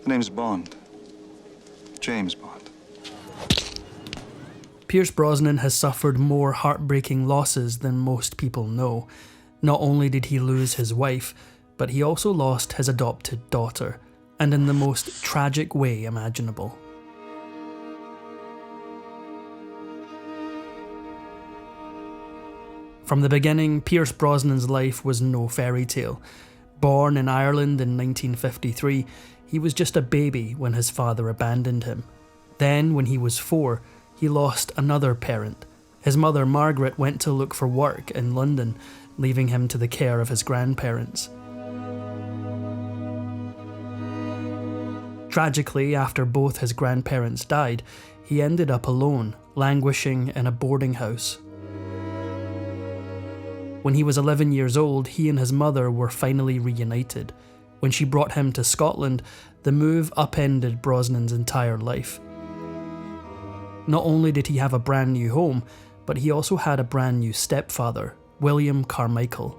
The name's Bond. James Bond. Pierce Brosnan has suffered more heartbreaking losses than most people know. Not only did he lose his wife, but he also lost his adopted daughter, and in the most tragic way imaginable. From the beginning, Pierce Brosnan's life was no fairy tale. Born in Ireland in 1953, he was just a baby when his father abandoned him. Then, when he was 4, he lost another parent. His mother, Margaret, went to look for work in London, leaving him to the care of his grandparents. Tragically, after both his grandparents died, he ended up alone, languishing in a boarding house. When he was 11 years old, he and his mother were finally reunited. When she brought him to Scotland, the move upended Brosnan's entire life. Not only did he have a brand new home, but he also had a brand new stepfather, William Carmichael.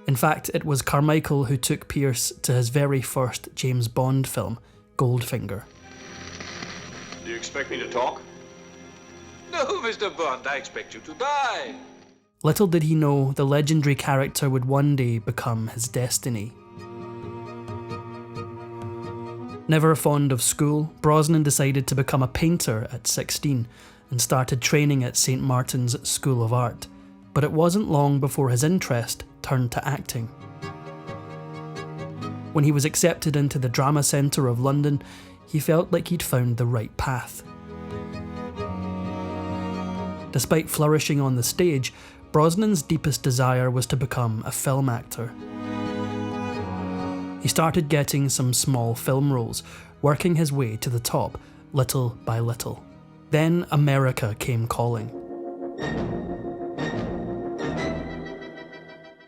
In fact, it was Carmichael who took Pierce to his very first James Bond film, Goldfinger. Do you expect me to talk? No, Mr. Bond, I expect you to die. Little did he know the legendary character would one day become his destiny. Never fond of school, Brosnan decided to become a painter at 16 and started training at St. Martin's School of Art. But it wasn't long before his interest turned to acting. When he was accepted into the Drama Centre of London, he felt like he'd found the right path. Despite flourishing on the stage, Brosnan's deepest desire was to become a film actor. He started getting some small film roles, working his way to the top, little by little. Then America came calling.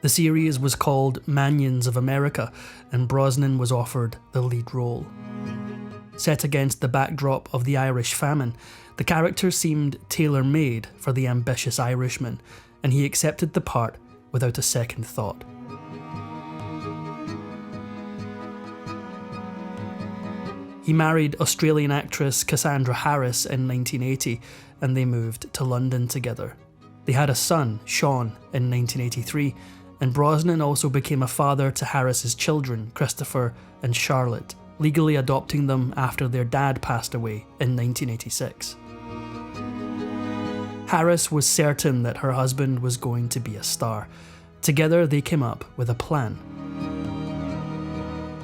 The series was called Manions of America, and Brosnan was offered the lead role. Set against the backdrop of the Irish famine, the character seemed tailor-made for the ambitious Irishman, and he accepted the part without a second thought. He married Australian actress Cassandra Harris in 1980, and they moved to London together. They had a son, Sean, in 1983, and Brosnan also became a father to Harris's children, Christopher and Charlotte, legally adopting them after their dad passed away in 1986. Harris was certain that her husband was going to be a star. Together they came up with a plan.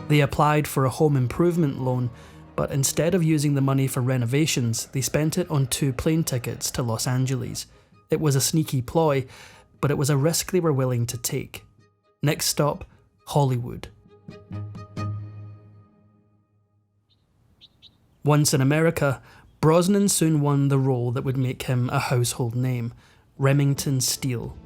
They applied for a home improvement loan, but instead of using the money for renovations, they spent it on 2 plane tickets to Los Angeles. It was a sneaky ploy, but it was a risk they were willing to take. Next stop, Hollywood. Once in America, Brosnan soon won the role that would make him a household name, Remington Steele.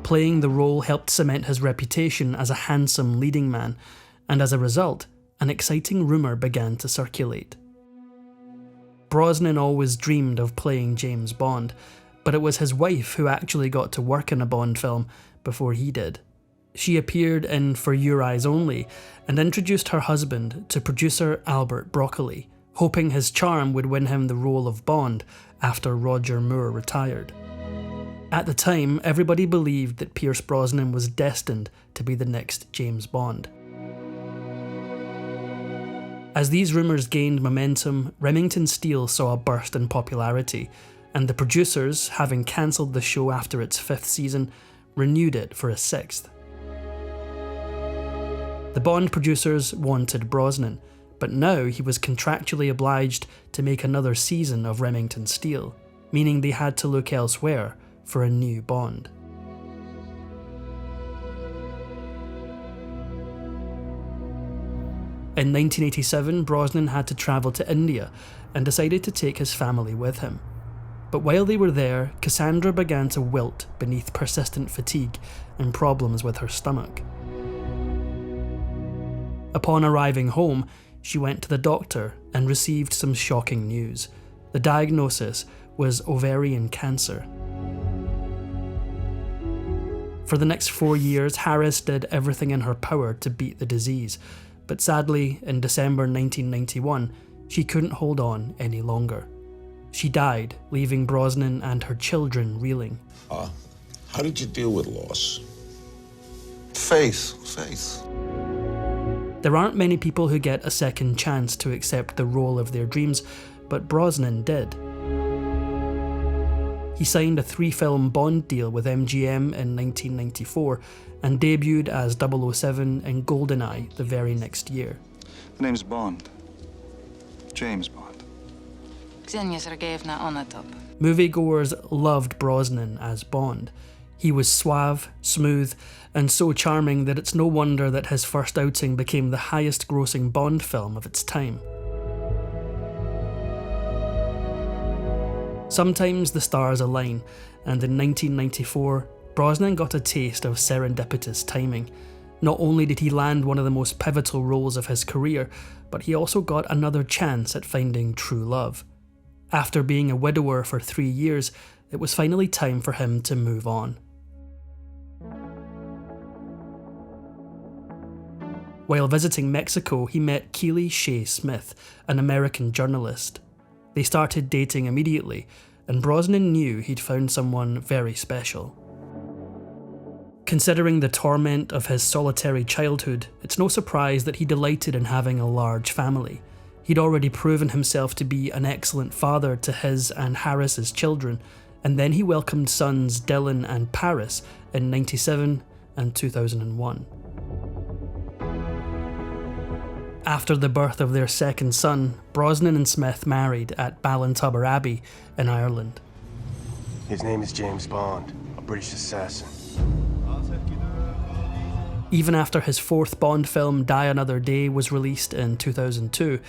Playing the role helped cement his reputation as a handsome leading man, and as a result, an exciting rumour began to circulate. Brosnan always dreamed of playing James Bond, but it was his wife who actually got to work in a Bond film before he did. She appeared in For Your Eyes Only and introduced her husband to producer Albert Broccoli, hoping his charm would win him the role of Bond after Roger Moore retired. At the time, everybody believed that Pierce Brosnan was destined to be the next James Bond. As these rumours gained momentum, Remington Steele saw a burst in popularity, and the producers, having cancelled the show after its 5th season, renewed it for a 6th. The Bond producers wanted Brosnan, but now he was contractually obliged to make another season of Remington Steele, meaning they had to look elsewhere for a new Bond. In 1987, Brosnan had to travel to India and decided to take his family with him. But while they were there, Cassandra began to wilt beneath persistent fatigue and problems with her stomach. Upon arriving home, she went to the doctor and received some shocking news. The diagnosis was ovarian cancer. For the next 4 years, Harris did everything in her power to beat the disease, but sadly, in December 1991, she couldn't hold on any longer. She died, leaving Brosnan and her children reeling. How did you deal with loss? Faith. There aren't many people who get a second chance to accept the role of their dreams, but Brosnan did. He signed a 3-film Bond deal with MGM in 1994 and debuted as 007 in GoldenEye the very next year. The name's Bond. James Bond. Ksenia Sergeyevna Onatop. Moviegoers loved Brosnan as Bond. He was suave, smooth, and so charming that it's no wonder that his first outing became the highest-grossing Bond film of its time. Sometimes the stars align, and in 1994, Brosnan got a taste of serendipitous timing. Not only did he land one of the most pivotal roles of his career, but he also got another chance at finding true love. After being a widower for 3 years, it was finally time for him to move on. While visiting Mexico, he met Keely Shea Smith, an American journalist. They started dating immediately, and Brosnan knew he'd found someone very special. Considering the torment of his solitary childhood, it's no surprise that he delighted in having a large family. He'd already proven himself to be an excellent father to his and Harris's children, and then he welcomed sons Dylan and Paris in 1997 and 2001. After the birth of their second son, Brosnan and Smith married at Ballintubber Abbey in Ireland. His name is James Bond, a British assassin. Even after his 4th Bond film, Die Another Day, was released in 2002,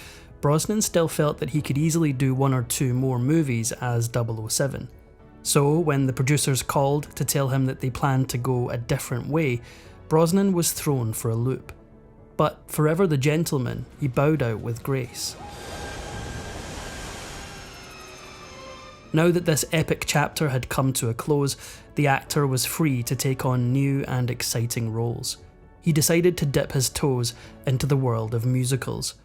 Brosnan still felt that he could easily do 1 or 2 more movies as 007. So, when the producers called to tell him that they planned to go a different way, Brosnan was thrown for a loop. But forever the gentleman, he bowed out with grace. Now that this epic chapter had come to a close, the actor was free to take on new and exciting roles. He decided to dip his toes into the world of musicals.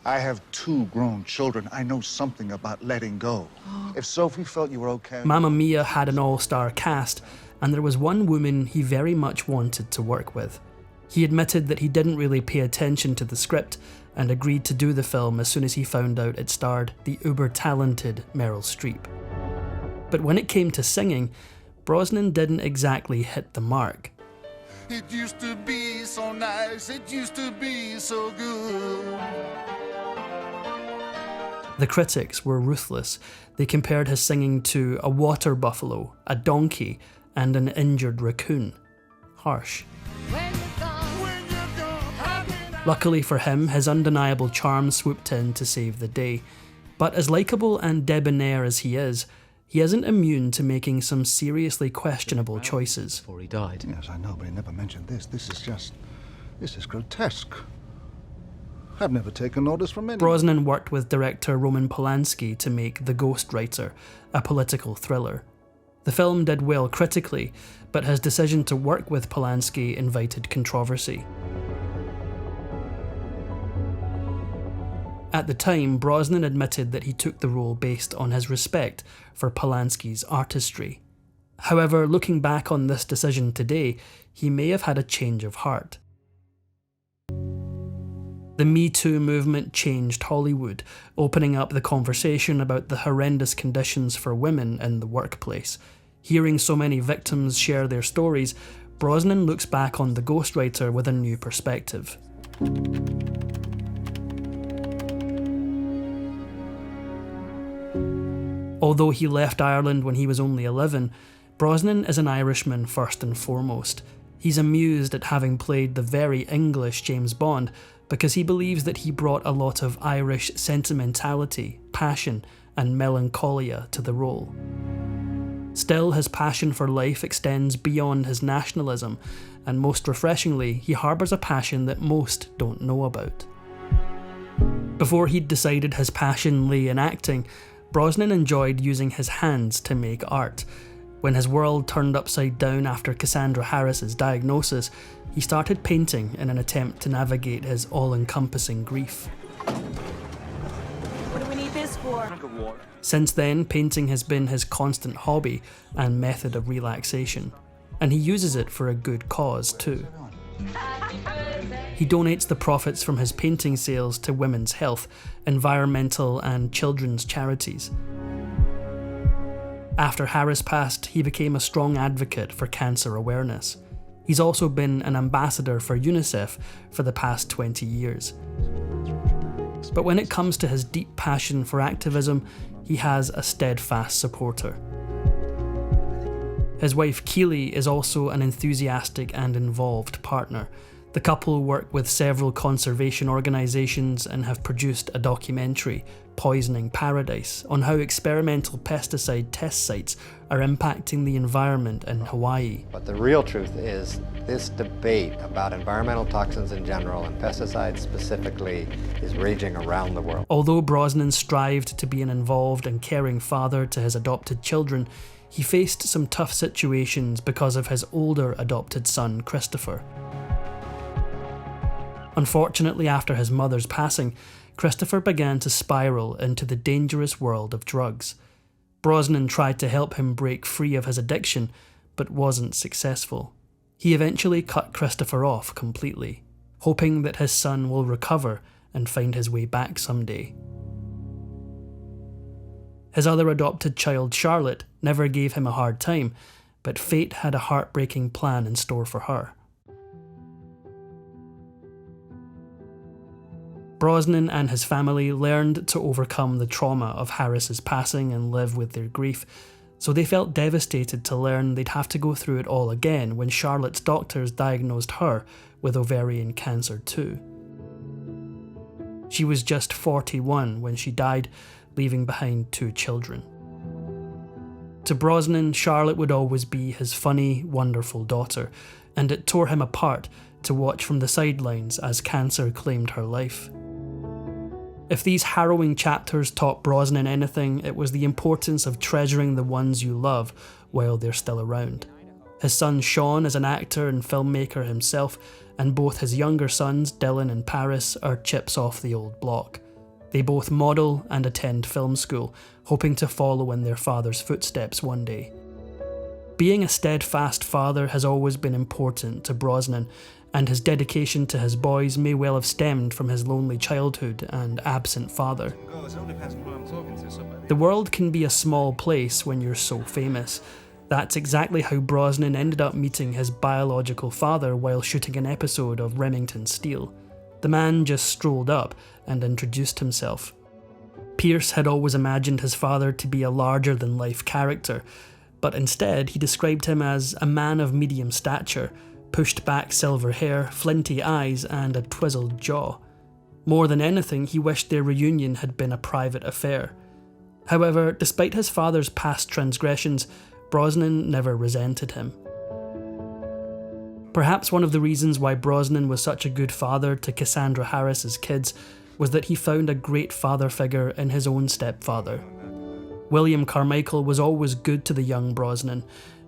I have 2 grown children. I know something about letting go. If Sophie felt you were okay... Mamma Mia had an all-star cast, and there was one woman he very much wanted to work with. He admitted that he didn't really pay attention to the script and agreed to do the film as soon as he found out it starred the uber-talented Meryl Streep. But when it came to singing, Brosnan didn't exactly hit the mark. It used to be so nice, it used to be so good. The critics were ruthless. They compared his singing to a water buffalo, a donkey, and an injured raccoon. Harsh. Luckily for him, his undeniable charm swooped in to save the day. But as likeable and debonaire as he isn't immune to making some seriously questionable choices. Before he died. Yes, I know, but he never mentioned this. This is grotesque. I've never taken notice from anyone. Brosnan worked with director Roman Polanski to make The Ghostwriter, a political thriller. The film did well critically, but his decision to work with Polanski invited controversy. At the time, Brosnan admitted that he took the role based on his respect for Polanski's artistry. However, looking back on this decision today, he may have had a change of heart. The Me Too movement changed Hollywood, opening up the conversation about the horrendous conditions for women in the workplace. Hearing so many victims share their stories, Brosnan looks back on The Ghostwriter with a new perspective. Although he left Ireland when he was only 11, Brosnan is an Irishman first and foremost. He's amused at having played the very English James Bond because he believes that he brought a lot of Irish sentimentality, passion, and melancholia to the role. Still, his passion for life extends beyond his nationalism, and most refreshingly, he harbours a passion that most don't know about. Before he'd decided his passion lay in acting, Brosnan enjoyed using his hands to make art. When his world turned upside down after Cassandra Harris's diagnosis, he started painting in an attempt to navigate his all-encompassing grief. What do we need this for? Since then, painting has been his constant hobby and method of relaxation, and he uses it for a good cause too. He donates the profits from his painting sales to women's health, environmental and children's charities. After Harris passed, he became a strong advocate for cancer awareness. He's also been an ambassador for UNICEF for the past 20 years. But when it comes to his deep passion for activism, he has a steadfast supporter. His wife Keely is also an enthusiastic and involved partner. The couple work with several conservation organisations and have produced a documentary, Poisoning Paradise, on how experimental pesticide test sites are impacting the environment in Hawaii. But the real truth is, this debate about environmental toxins in general and pesticides specifically is raging around the world. Although Brosnan strived to be an involved and caring father to his adopted children, he faced some tough situations because of his older adopted son, Christopher. Unfortunately, after his mother's passing, Christopher began to spiral into the dangerous world of drugs. Brosnan tried to help him break free of his addiction, but wasn't successful. He eventually cut Christopher off completely, hoping that his son will recover and find his way back someday. His other adopted child, Charlotte, never gave him a hard time, but fate had a heartbreaking plan in store for her. Brosnan and his family learned to overcome the trauma of Harris's passing and live with their grief, so they felt devastated to learn they'd have to go through it all again when Charlotte's doctors diagnosed her with ovarian cancer too. She was just 41 when she died, leaving behind 2 children. To Brosnan, Charlotte would always be his funny, wonderful daughter, and it tore him apart to watch from the sidelines as cancer claimed her life. If these harrowing chapters taught Brosnan anything, it was the importance of treasuring the ones you love while they're still around. His son Sean is an actor and filmmaker himself, and both his younger sons, Dylan and Paris, are chips off the old block. They both model and attend film school, hoping to follow in their father's footsteps one day. Being a steadfast father has always been important to Brosnan, and his dedication to his boys may well have stemmed from his lonely childhood and absent father. The world can be a small place when you're so famous. That's exactly how Brosnan ended up meeting his biological father while shooting an episode of Remington Steele. The man just strolled up and introduced himself. Pierce had always imagined his father to be a larger-than-life character, but instead he described him as a man of medium stature, pushed back silver hair, flinty eyes, and a twizzled jaw. More than anything, he wished their reunion had been a private affair. However, despite his father's past transgressions, Brosnan never resented him. Perhaps one of the reasons why Brosnan was such a good father to Cassandra Harris's kids was that he found a great father figure in his own stepfather. William Carmichael was always good to the young Brosnan.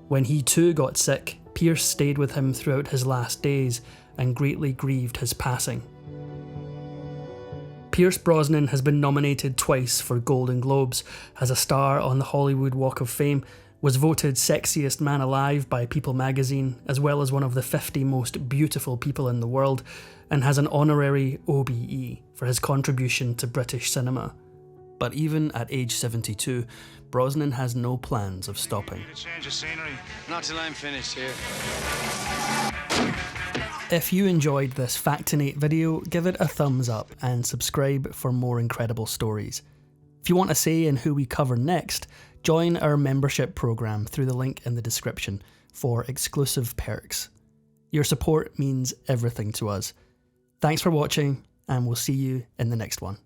When he too got sick, Pierce stayed with him throughout his last days and greatly grieved his passing. Pierce Brosnan has been nominated twice for Golden Globes, has a star on the Hollywood Walk of Fame, was voted Sexiest Man Alive by People magazine, as well as one of the 50 most beautiful people in the world, and has an honorary OBE for his contribution to British cinema. But even at age 72, Brosnan has no plans of stopping. Change of scenery. Not till I'm finished here. If you enjoyed this Factinate video, give it a thumbs up and subscribe for more incredible stories. If you want a say in who we cover next, join our membership program through the link in the description for exclusive perks. Your support means everything to us. Thanks for watching, and we'll see you in the next one.